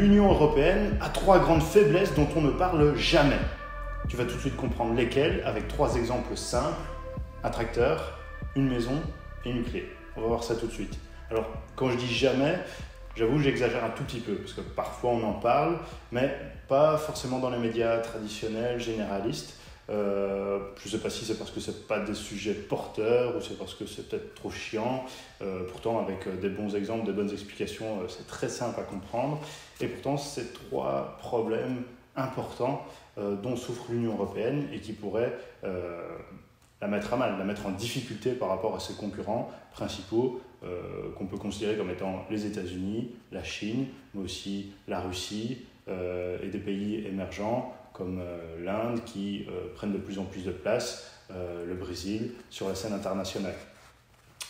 l'Union européenne a 3 grandes faiblesses dont on ne parle jamais. Tu vas tout de suite comprendre lesquelles avec 3 exemples simples. Un tracteur, une maison et une clé. On va voir ça tout de suite. Alors, quand je dis jamais, j'avoue, j'exagère un tout petit peu, parce que parfois on en parle, mais pas forcément dans les médias traditionnels, généralistes. Je ne sais pas si c'est parce que ce n'est pas des sujets porteurs, ou c'est parce que c'est peut-être trop chiant. Pourtant, avec des bons exemples, des bonnes explications, c'est très simple à comprendre. Et pourtant, c'est 3 problèmes importants dont souffre l'Union européenne et qui pourraient la mettre à mal, la mettre en difficulté par rapport à ses concurrents principaux qu'on peut considérer comme étant les États-Unis, la Chine, mais aussi la Russie et des pays émergents comme l'Inde qui prennent de plus en plus de place, le Brésil, sur la scène internationale.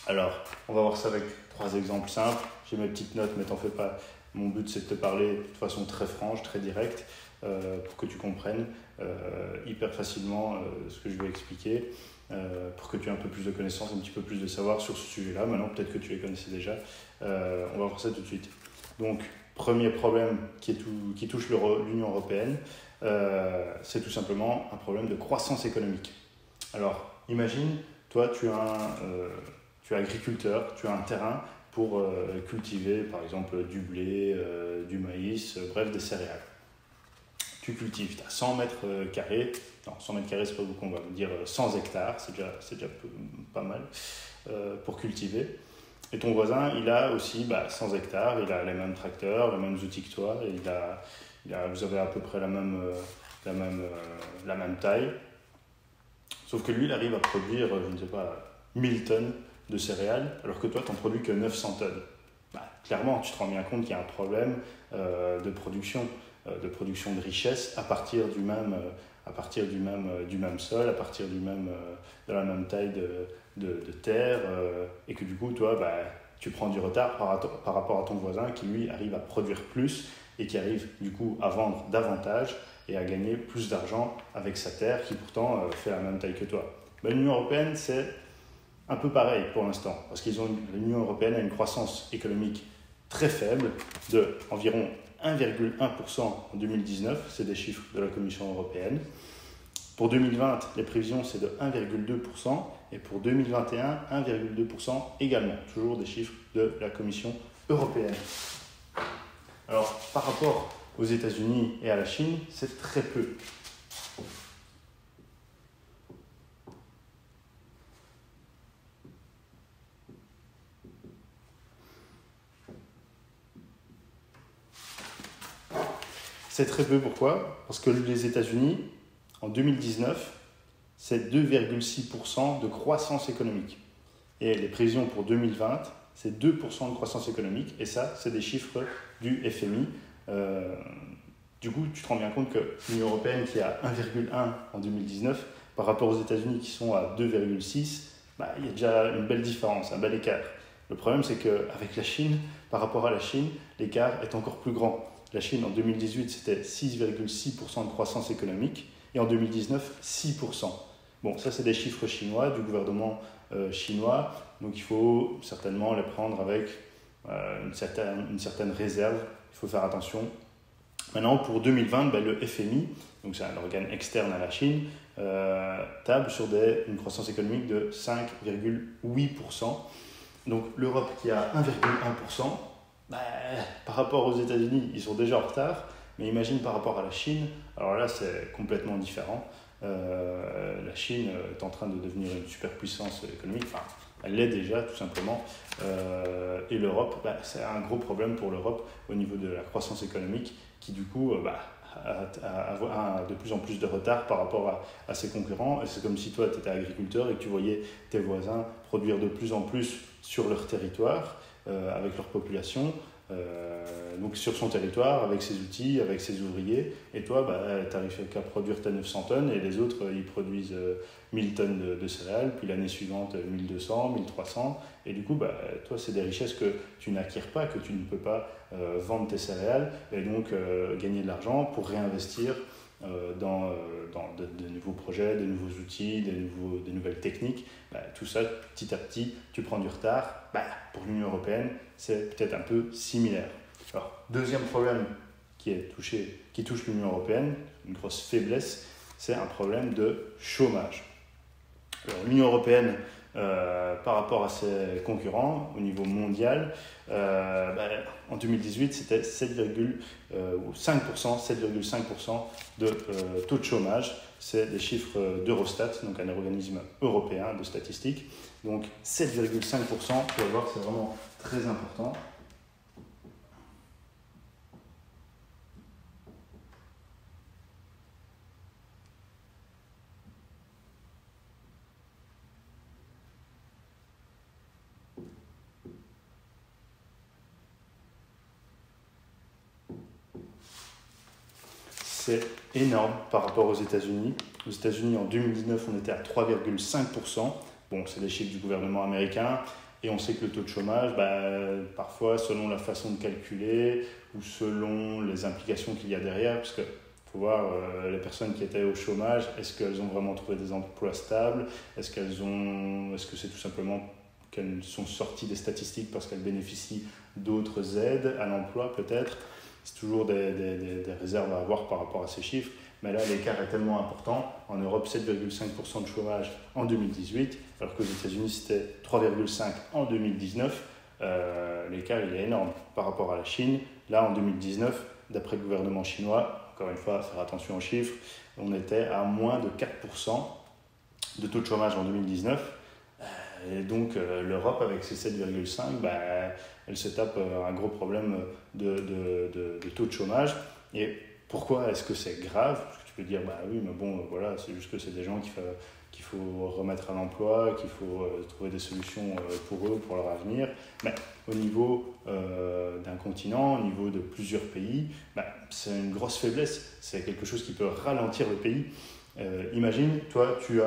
Alors, on va voir ça avec 3 exemples simples. J'ai mes petites notes, mais t'en fais pas. Mon but, c'est de te parler de façon très franche, très directe, pour que tu comprennes hyper facilement ce que je vais expliquer. Pour que tu aies un peu plus de connaissances, un petit peu plus de savoir sur ce sujet-là. Maintenant, peut-être que tu les connaissais déjà. On va voir ça tout de suite. Donc, premier problème qui touche l'Union européenne, c'est tout simplement un problème de croissance économique. Alors, imagine, toi, tu es agriculteur, tu as un terrain pour cultiver, par exemple, du blé, du maïs, bref, des céréales. Tu cultives, tu as 100 mètres carrés, non, 100 mètres carrés, c'est pas beaucoup, on va dire 100 hectares, c'est déjà pas mal pour cultiver. Et ton voisin, il a aussi 100 hectares, il a les mêmes tracteurs, les mêmes outils que toi, et vous avez à peu près la même taille. Sauf que lui, il arrive à produire, je ne sais pas, 1000 tonnes de céréales, alors que toi, tu n'en produis que 900 tonnes. Clairement, tu te rends bien compte qu'il y a un problème de production de richesse à partir du même sol, à partir de la même taille de terre, et que du coup, toi, tu prends du retard par rapport à ton voisin qui, lui, arrive à produire plus et qui arrive, du coup, à vendre davantage et à gagner plus d'argent avec sa terre qui, pourtant, fait la même taille que toi. L'Union européenne, c'est un peu pareil pour l'instant, parce que l'Union européenne a une croissance économique très faible de environ 1,1% en 2019, c'est des chiffres de la Commission européenne. Pour 2020, les prévisions, c'est de 1,2%, et pour 2021, 1,2% également, toujours des chiffres de la Commission européenne. Alors, par rapport aux États-Unis et à la Chine, c'est très peu. C'est très peu, pourquoi ? Parce que les États-Unis, en 2019, c'est 2,6% de croissance économique. Et les prévisions pour 2020, c'est 2% de croissance économique. Et ça, c'est des chiffres du FMI. Du coup, tu te rends bien compte que l'Union européenne, qui est à 1,1 en 2019, par rapport aux États-Unis qui sont à 2,6, il y a déjà une belle différence, un bel écart. Le problème, c'est qu'avec la Chine, par rapport à la Chine, l'écart est encore plus grand. La Chine, en 2018, c'était 6,6% de croissance économique et en 2019, 6%. Bon, ça, c'est des chiffres chinois, du gouvernement chinois, donc il faut certainement les prendre avec une certaine réserve, il faut faire attention. Maintenant, pour 2020, le FMI, donc c'est un organe externe à la Chine, table sur une croissance économique de 5,8%. Donc l'Europe qui a 1,1%, par rapport aux États-Unis, ils sont déjà en retard, mais imagine par rapport à la Chine, alors là c'est complètement différent. La Chine est en train de devenir une superpuissance économique, enfin elle l'est déjà tout simplement, et l'Europe, c'est un gros problème pour l'Europe au niveau de la croissance économique qui du coup a de plus en plus de retard par rapport à ses concurrents. Et c'est comme si toi tu étais agriculteur et que tu voyais tes voisins produire de plus en plus sur leur territoire, avec leur population, donc sur son territoire, avec ses outils, avec ses ouvriers, et toi, tu n'arrives qu'à produire tes 900 tonnes, et les autres, ils produisent 1000 tonnes de céréales, puis l'année suivante, 1200, 1300, et du coup, toi, c'est des richesses que tu n'acquiers pas, que tu ne peux pas vendre tes céréales, et donc gagner de l'argent pour réinvestir dans de nouveaux projets, de nouveaux outils, des nouvelles techniques. Tout ça, petit à petit, tu prends du retard. Pour l'Union européenne, c'est peut-être un peu similaire. Alors, deuxième problème qui touche l'Union européenne, une grosse faiblesse, c'est un problème de chômage. Alors, l'Union européenne, par rapport à ses concurrents au niveau mondial, en 2018, c'était 7,5% de taux de chômage. C'est des chiffres d'Eurostat, donc un organisme européen de statistiques. Donc 7,5%, tu vas voir que c'est vraiment très important. C'est énorme par rapport aux États-Unis. Aux États-Unis, en 2019, on était à 3,5%. Bon, c'est des chiffres du gouvernement américain. Et on sait que le taux de chômage, parfois, selon la façon de calculer ou selon les implications qu'il y a derrière, parce qu'il faut voir les personnes qui étaient au chômage, est-ce qu'elles ont vraiment trouvé des emplois stables? Est-ce que c'est tout simplement qu'elles sont sorties des statistiques parce qu'elles bénéficient d'autres aides à l'emploi peut-être? C'est toujours des réserves à avoir par rapport à ces chiffres. Mais là, l'écart est tellement important. En Europe, 7,5% de chômage en 2018, alors qu'aux États-Unis, c'était 3,5% en 2019. L'écart, il est énorme par rapport à la Chine. Là, en 2019, d'après le gouvernement chinois, encore une fois, faire attention aux chiffres, on était à moins de 4% de taux de chômage en 2019. Et donc, l'Europe, avec ses 7,5%, elle se tape un gros problème de taux de chômage. Et pourquoi est-ce que c'est grave? Parce que tu peux dire, oui, mais bon, voilà, c'est juste que c'est des gens qu'il faut remettre à l'emploi, qu'il faut trouver des solutions pour eux, pour leur avenir. Mais au niveau d'un continent, au niveau de plusieurs pays, c'est une grosse faiblesse. C'est quelque chose qui peut ralentir le pays. Imagine, toi, tu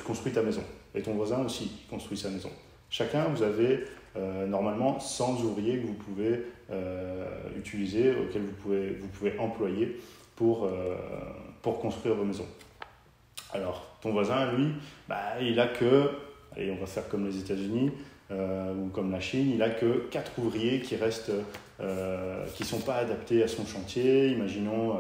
construis ta maison. Et ton voisin aussi construit sa maison. Chacun, vous avez normalement 100 ouvriers que vous pouvez utiliser, auxquels vous pouvez employer pour construire vos maisons. Alors, ton voisin, lui, il a que, et on va faire comme les États-Unis ou comme la Chine, il a que 4 ouvriers qui restent, qui ne sont pas adaptés à son chantier. Imaginons,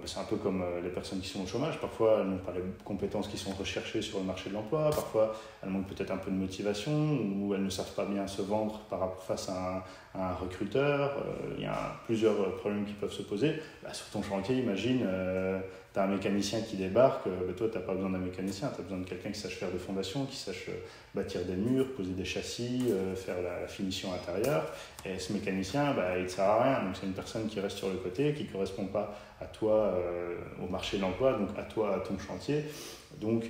c'est un peu comme les personnes qui sont au chômage. Parfois, elles n'ont pas les compétences qui sont recherchées sur le marché de l'emploi. Parfois, elles manquent peut-être un peu de motivation ou elles ne savent pas bien se vendre face à un recruteur. Il y a plusieurs problèmes qui peuvent se poser. Sur ton chantier, imagine, tu as un mécanicien qui débarque. Toi, tu n'as pas besoin d'un mécanicien. Tu as besoin de quelqu'un qui sache faire des fondations, qui sache bâtir des murs, poser des châssis, faire la finition intérieure. Et ce mécanicien, il ne sert à rien. Donc, c'est une personne qui reste sur le côté, qui ne correspond pas à toi au marché de l'emploi, donc à toi, à ton chantier. Donc,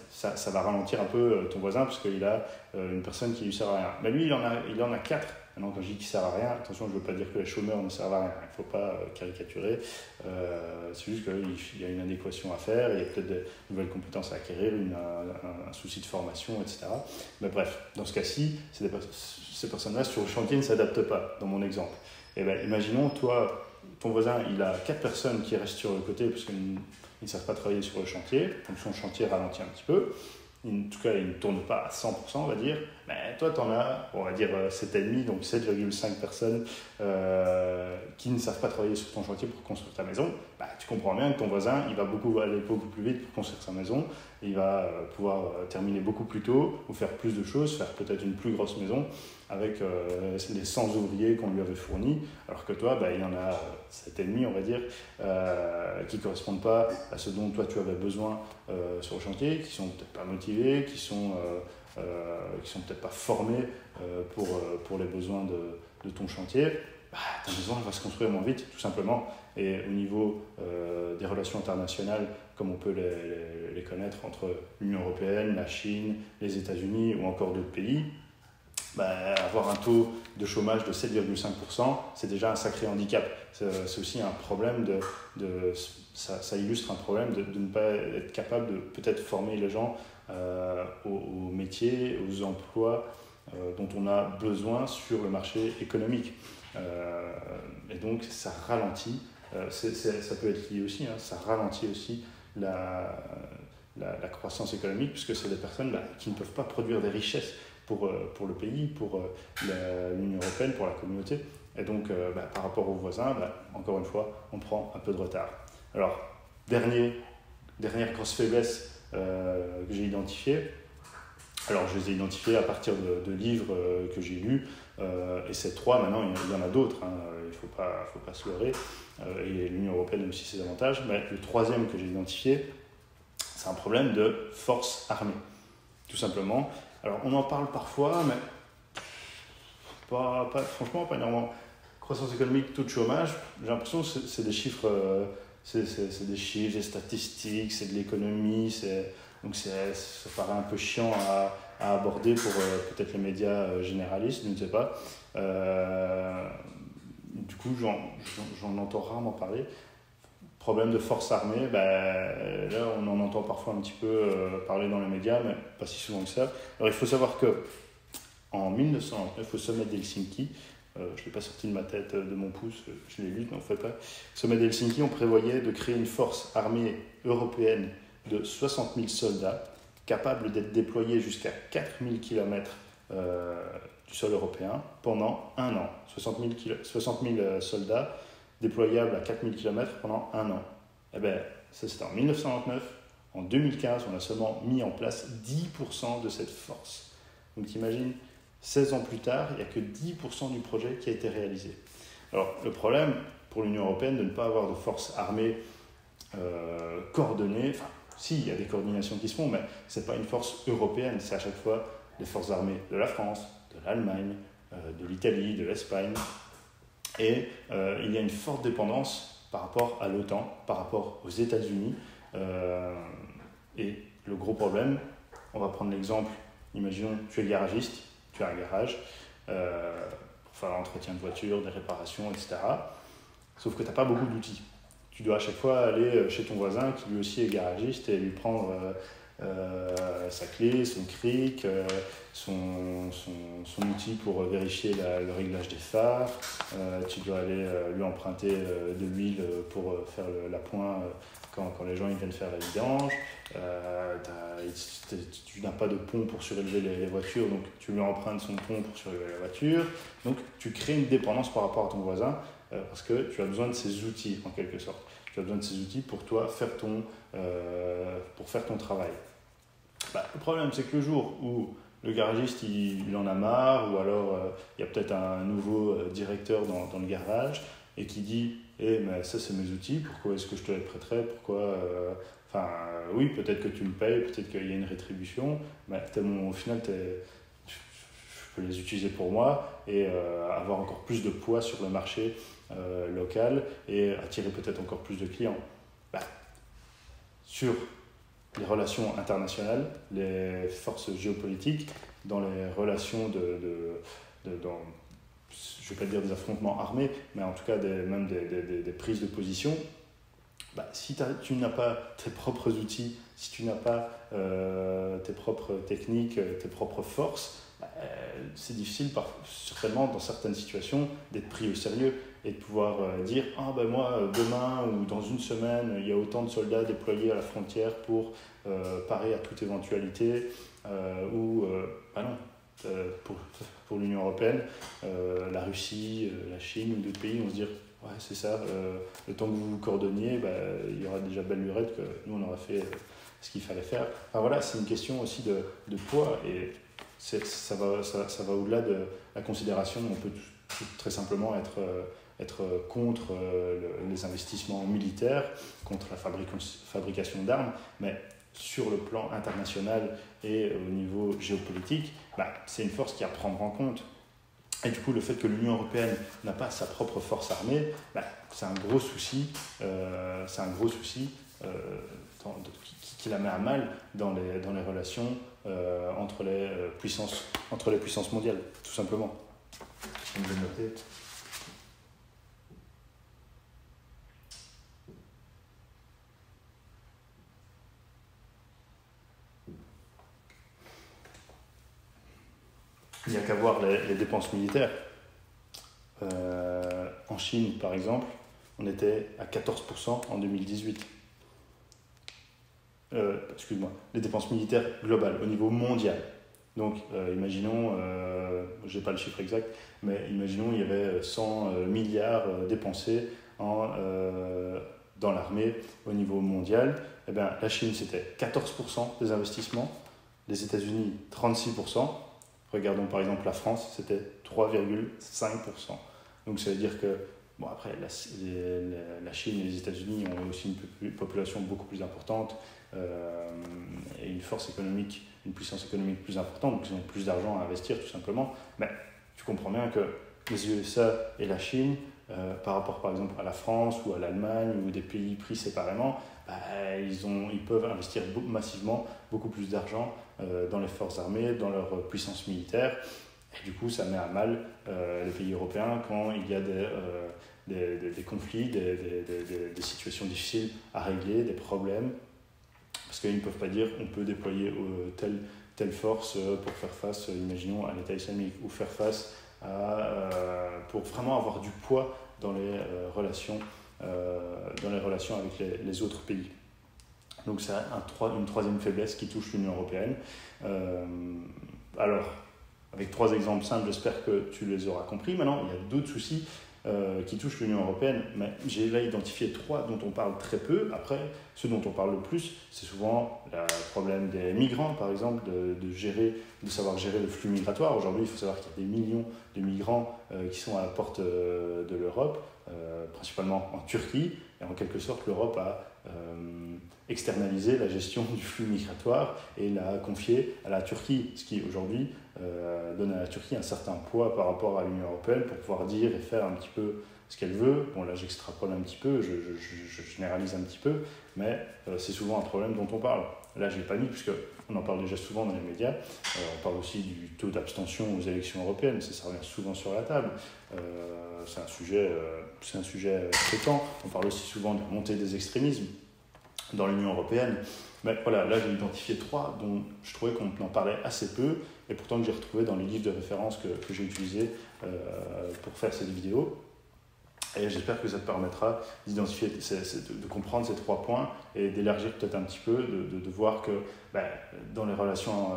ça va ralentir un peu ton voisin parce qu'il a une personne qui ne lui sert à rien. Mais lui, il en a 4. Maintenant, quand je dis qu'il ne sert à rien, attention, je ne veux pas dire que les chômeurs ne servent à rien. Il ne faut pas caricaturer. C'est juste qu'il y a une adéquation à faire, il y a peut-être de nouvelles compétences à acquérir, un souci de formation, etc. Mais bref, dans ce cas-ci, ces personnes-là sur le chantier ne s'adaptent pas, dans mon exemple. Et imaginons, toi, ton voisin, il a 4 personnes qui restent sur le côté parce qu'ils ne savent pas travailler sur le chantier, donc son chantier ralentit un petit peu. En tout cas, il ne tourne pas à 100%, on va dire. Mais toi, tu en as, on va dire, 7,5, donc 7,5 personnes qui ne savent pas travailler sur ton chantier pour construire ta maison. Tu comprends bien que ton voisin, il va aller beaucoup plus vite pour construire sa maison. Il va pouvoir terminer beaucoup plus tôt ou faire plus de choses, faire peut-être une plus grosse maison avec les 100 ouvriers qu'on lui avait fournis. Alors que toi, il y en a 7,5, on va dire, qui ne correspondent pas à ce dont toi tu avais besoin sur le chantier, qui sont peut-être pas motivés, qui sont peut-être pas formés pour les besoins de ton chantier. Ta maison va se construire moins vite, tout simplement. Et au niveau des relations internationales, comme on peut les connaître entre l'Union européenne, la Chine, les États-Unis ou encore d'autres pays, avoir un taux de chômage de 7,5%, c'est déjà un sacré handicap. C'est aussi un problème ça illustre un problème de ne pas être capable de peut-être former les gens aux métiers, aux emplois dont on a besoin sur le marché économique. Et donc ça ralentit, ça peut être lié aussi, ça ralentit aussi la croissance économique, puisque c'est des personnes qui ne peuvent pas produire des richesses pour le pays, pour l'Union européenne, pour la communauté. Et donc, par rapport aux voisins, encore une fois, on prend un peu de retard. Alors, dernière grosse faiblesse que j'ai identifiée. Alors, je les ai identifiées à partir de livres que j'ai lus. Et ces 3, maintenant, il y en a d'autres. Il ne faut pas se leurrer. Et l'Union européenne a aussi ses avantages. Mais le 3e que j'ai identifié, c'est un problème de force armée. Tout simplement. Alors, on en parle parfois, mais franchement, pas énormément. Croissance économique, taux de chômage, j'ai l'impression que c'est des chiffres, c'est des chiffres, des statistiques, c'est de l'économie, donc ça paraît un peu chiant à aborder pour peut-être les médias généralistes, je ne sais pas. Du coup, j'en entends rarement parler. Problème de force armée, là on en entend parfois un petit peu parler dans les médias, mais pas si souvent que ça. Alors il faut savoir que en 1999, au sommet d'Helsinki, je ne l'ai pas sorti de ma tête, de mon pouce, je l'ai lu, mais en fait pas. Au sommet d'Helsinki, on prévoyait de créer une force armée européenne de 60 000 soldats, capable d'être déployés jusqu'à 4 000 km du sol européen pendant un an. 60 000 soldats déployables à 4 000 km pendant un an. Eh bien, ça c'était en 1999. En 2015, on a seulement mis en place 10% de cette force. Donc t'imagines, 16 ans plus tard, il n'y a que 10% du projet qui a été réalisé. Alors, le problème pour l'Union européenne de ne pas avoir de force armée coordonnée, enfin, si, il y a des coordinations qui se font, mais ce n'est pas une force européenne, c'est à chaque fois les forces armées de la France, de l'Allemagne, de l'Italie, de l'Espagne. Et il y a une forte dépendance par rapport à l'OTAN, par rapport aux États-Unis. Et le gros problème, on va prendre l'exemple, imaginons, tu es garagiste, tu as un garage pour faire l'entretien de voiture, des réparations, etc. Sauf que tu n'as pas beaucoup d'outils. Tu dois à chaque fois aller chez ton voisin qui lui aussi est garagiste et lui prendre sa clé, son cric, son outil pour vérifier le réglage des phares. Tu dois aller lui emprunter de l'huile pour faire l'appoint quand les gens ils viennent faire la vidange. Tu n'as pas de pont pour surélever les voitures, donc tu lui empruntes son pont pour surélever la voiture. Donc tu crées une dépendance par rapport à ton voisin parce que tu as besoin de ces outils en quelque sorte. Tu as besoin de ces outils pour toi pour faire ton travail. Le problème c'est que le jour où le garagiste il en a marre, ou alors il y a peut-être un nouveau directeur dans le garage et qui dit mais ça c'est mes outils, pourquoi est-ce que je te les prêterais, pourquoi oui, peut-être que tu me payes, peut-être qu'il y a une rétribution, mais au final je peux les utiliser pour moi et avoir encore plus de poids sur le marché local et attirer peut-être encore plus de clients. Sur les relations internationales, les forces géopolitiques, dans les relations je ne vais pas dire des affrontements armés, mais en tout cas même des prises de position, si tu n'as pas tes propres outils, si tu n'as pas tes propres techniques, tes propres forces, c'est difficile, certainement dans certaines situations, d'être pris au sérieux et de pouvoir dire moi, demain ou dans une semaine, il y a autant de soldats déployés à la frontière pour parer à toute éventualité, pour l'Union européenne, la Russie, la Chine ou d'autres pays vont se dire ouais, c'est ça, le temps que vous vous coordonniez, il y aura déjà belle lurette que nous on aura fait ce qu'il fallait faire. Voilà, c'est une question aussi de poids et ça va au-delà de la considération. On peut très simplement être contre les investissements militaires, contre la fabrication d'armes, mais sur le plan international et au niveau géopolitique, c'est une force qui est à prendre en compte. Et du coup, le fait que l'Union européenne n'a pas sa propre force armée, c'est un gros souci, qui la met à mal dans les relations entre les puissances mondiales, tout simplement. Je vais noter. Il n'y a qu'à voir les dépenses militaires. En Chine, par exemple, on était à 14% en 2018. Les dépenses militaires globales, au niveau mondial. Donc, imaginons, je n'ai pas le chiffre exact, mais imaginons il y avait 100 milliards dépensés dans l'armée au niveau mondial. Eh bien, la Chine, c'était 14% des investissements, les États-Unis, 36%. Regardons par exemple la France, c'était 3,5%. Donc, ça veut dire que, bon, après, la Chine et les États-Unis ont aussi une population beaucoup plus importante et une force économique, une puissance économique plus importante, donc ils ont plus d'argent à investir tout simplement. Mais tu comprends bien que les USA et la Chine, par rapport par exemple à la France ou à l'Allemagne ou des pays pris séparément, ils peuvent investir massivement beaucoup plus d'argent dans les forces armées, dans leur puissance militaire. Et du coup, ça met à mal les pays européens quand il y a des conflits, des situations difficiles à régler, des problèmes. Parce qu'ils ne peuvent pas dire on peut déployer telle force pour faire face, imaginons, à l'État islamique, ou faire face pour vraiment avoir du poids dans les relations avec les autres pays. Donc c'est une troisième faiblesse qui touche l'Union européenne. Alors, avec 3 exemples simples, j'espère que tu les auras compris. Maintenant, il y a d'autres soucis qui touchent l'Union européenne, mais j'ai là identifié 3 dont on parle très peu. Après, ceux dont on parle le plus, c'est souvent le problème des migrants, par exemple, de savoir gérer le flux migratoire. Aujourd'hui, il faut savoir qu'il y a des millions de migrants qui sont à la porte de l'Europe, principalement en Turquie, et en quelque sorte, l'Europe a externalisé la gestion du flux migratoire et l'a confié à la Turquie, ce qui aujourd'hui donne à la Turquie un certain poids par rapport à l'Union européenne pour pouvoir dire et faire un petit peu ce qu'elle veut. Bon, là j'extrapole un petit peu, je généralise un petit peu, mais c'est souvent un problème dont on parle. Là je ne l'ai pas mis puisqu'on en parle déjà souvent dans les médias. On parle aussi du taux d'abstention aux élections européennes, ça revient souvent sur la table. C'est un sujet fréquent. On parle aussi souvent de la montée des extrémismes dans l'Union européenne. Mais voilà, là j'ai identifié 3 dont je trouvais qu'on en parlait assez peu et pourtant que j'ai retrouvé dans les livres de référence que j'ai utilisés pour faire cette vidéo. Et j'espère que ça te permettra d'identifier, de comprendre ces 3 points et d'élargir peut-être un petit peu, de voir que dans les relations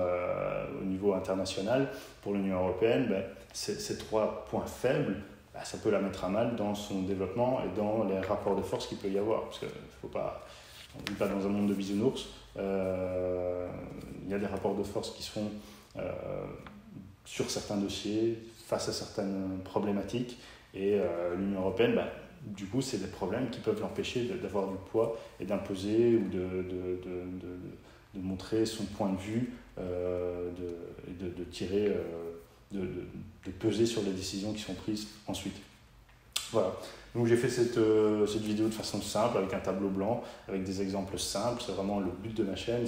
au niveau international pour l'Union européenne, ces 3 points faibles, ça peut la mettre à mal dans son développement et dans les rapports de force qu'il peut y avoir. Parce qu'on ne vit pas dans un monde de bisounours. Il y a des rapports de force qui se font sur certains dossiers, face à certaines problématiques. Et l'Union européenne, du coup, c'est des problèmes qui peuvent l'empêcher d'avoir du poids et d'imposer ou de montrer son point de vue, de tirer, de peser sur les décisions qui sont prises ensuite. Voilà. Donc j'ai fait cette vidéo de façon simple, avec un tableau blanc, avec des exemples simples. C'est vraiment le but de ma chaîne,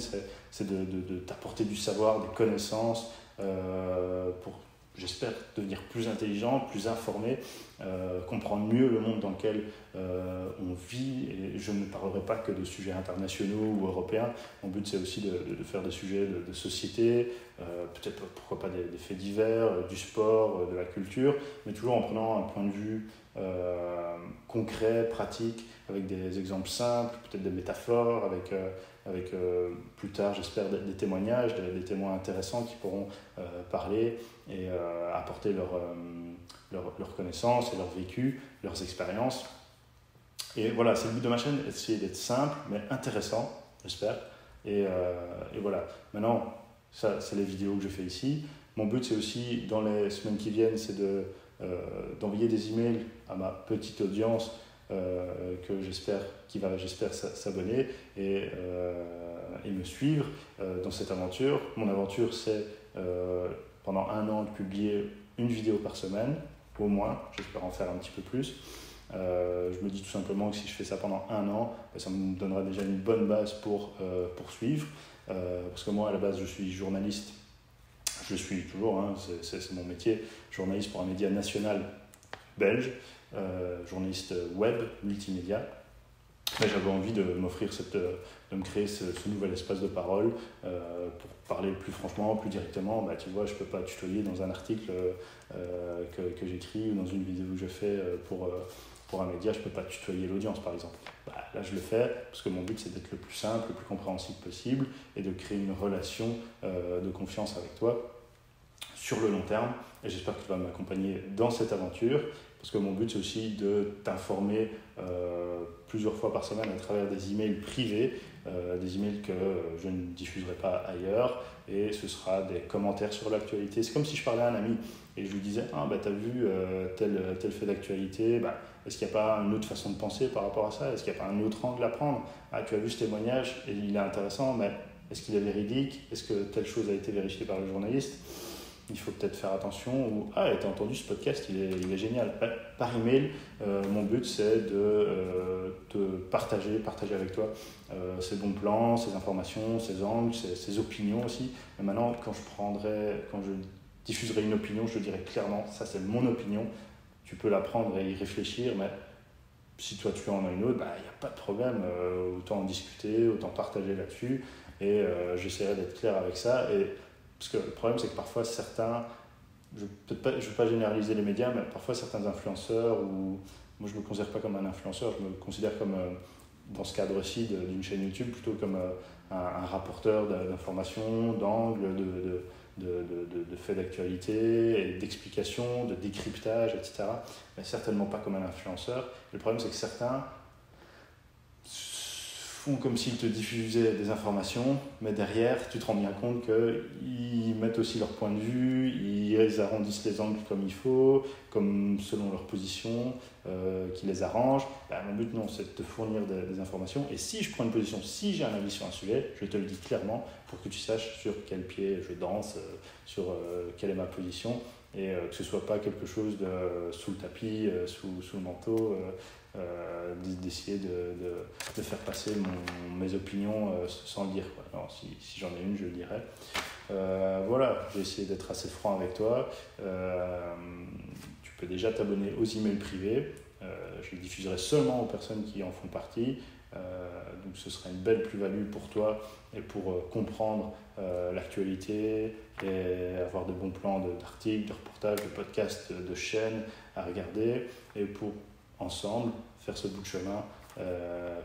c'est de t'apporter du savoir, des connaissances, pour, j'espère, devenir plus intelligent, plus informé, comprendre mieux le monde dans lequel on vit. Et je ne parlerai pas que de sujets internationaux ou européens. Mon but, c'est aussi de faire des sujets de société, peut-être, pourquoi pas, des faits divers, du sport, de la culture, mais toujours en prenant un point de vue concret, pratique, avec des exemples simples, peut-être des métaphores, avec plus tard, j'espère, des témoignages, des témoins intéressants qui pourront parler et apporter leur connaissance et leur vécu, leurs expériences. Et voilà, c'est le but de ma chaîne, essayer d'être simple, mais intéressant, j'espère. Et voilà, maintenant, ça, c'est les vidéos que je fais ici. Mon but, c'est aussi, dans les semaines qui viennent, c'est d'envoyer des emails à ma petite audience qui va, j'espère, s'abonner et me suivre dans cette aventure. Mon aventure, c'est pendant 1 an de publier une vidéo par semaine, au moins. J'espère en faire un petit peu plus. Je me dis tout simplement que si je fais ça pendant 1 an, ça me donnera déjà une bonne base pour poursuivre. Parce que moi, à la base, je suis journaliste. Je suis toujours, c'est mon métier, journaliste pour un média national belge, journaliste web, multimédia. Mais j'avais envie de m'offrir de me créer ce nouvel espace de parole pour parler plus franchement, plus directement. Tu vois, je ne peux pas tutoyer dans un article que j'écris ou dans une vidéo que je fais pour un média, je ne peux pas tutoyer l'audience, par exemple. Là, je le fais parce que mon but, c'est d'être le plus simple, le plus compréhensible possible et de créer une relation de confiance avec toi. sur le long terme. Et j'espère que tu vas m'accompagner dans cette aventure, parce que mon but, c'est aussi de t'informer plusieurs fois par semaine à travers des emails privés, des emails que je ne diffuserai pas ailleurs, et ce sera des commentaires sur l'actualité. C'est comme si je parlais à un ami et je lui disais « Ah, bah, t'as vu tel fait d'actualité, bah, est-ce qu'il n'y a pas une autre façon de penser par rapport à ça? Est-ce qu'il n'y a pas un autre angle à prendre? Ah, tu as vu ce témoignage et il est intéressant, mais est-ce qu'il est véridique? Est-ce que telle chose a été vérifiée par le journaliste? Il faut peut-être faire attention. » Ou « Ah, t'as entendu ce podcast, il est génial. » Par email, mon but, c'est de te partager avec toi ses bons plans, ses informations, ses angles, ses opinions aussi. Mais maintenant, quand je diffuserai une opinion, je te dirai clairement, ça c'est mon opinion. Tu peux la prendre et y réfléchir, mais si toi tu en as une autre, il n'y a pas de problème. Autant en discuter, autant partager là-dessus. Et j'essaierai d'être clair avec ça. Parce que le problème, c'est que parfois certains, je ne veux pas généraliser les médias, mais parfois certains influenceurs, ou moi je ne me considère pas comme un influenceur, je me considère comme, dans ce cadre-ci d'une chaîne YouTube, plutôt comme un rapporteur d'informations, d'angles, de faits d'actualité, d'explications, de décryptage, etc. Mais certainement pas comme un influenceur. Et le problème, c'est que certains font comme s'ils te diffusaient des informations, mais derrière, tu te rends bien compte qu'ils mettent aussi leur point de vue, ils arrondissent les angles comme il faut, comme selon leur position, qui les arrange. Mon but, non, c'est de te fournir des informations. Et si je prends une position, si j'ai un avis sur un sujet, je te le dis clairement pour que tu saches sur quel pied je danse, sur quelle est ma position, et que ce ne soit pas quelque chose de sous le tapis, sous le manteau, d'essayer de faire passer mes opinions sans le dire. Alors, si j'en ai une, je le dirai. Voilà, j'ai essayé d'être assez franc avec toi. Tu peux déjà t'abonner aux emails privés. Je les diffuserai seulement aux personnes qui en font partie. Donc ce sera une belle plus-value pour toi et pour comprendre l'actualité et avoir de bons plans d'articles, de reportages, de podcasts, de chaînes à regarder, et pour ensemble faire ce bout de chemin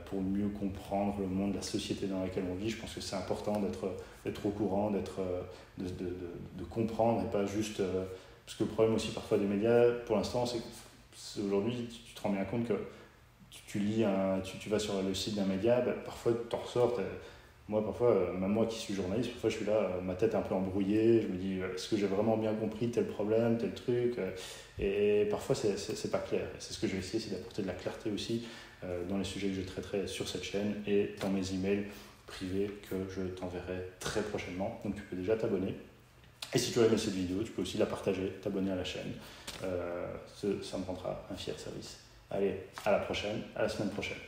pour mieux comprendre le monde, la société dans laquelle on vit. Je pense que c'est important d'être au courant, de comprendre, et pas juste... parce que le problème aussi parfois des médias, pour l'instant, c'est qu'aujourd'hui, tu te rends bien compte que tu vas sur le site d'un média, parfois tu en ressors, moi parfois, même moi qui suis journaliste, parfois je suis là, ma tête un peu embrouillée, je me dis, est-ce que j'ai vraiment bien compris tel problème, tel truc, et parfois c'est pas clair. Et c'est ce que je vais essayer, c'est d'apporter de la clarté aussi dans les sujets que je traiterai sur cette chaîne et dans mes emails privés que je t'enverrai très prochainement. Donc tu peux déjà t'abonner. Et si tu as aimé cette vidéo, tu peux aussi la partager, t'abonner à la chaîne. Ça me rendra un fier service. Allez, à la prochaine, à la semaine prochaine.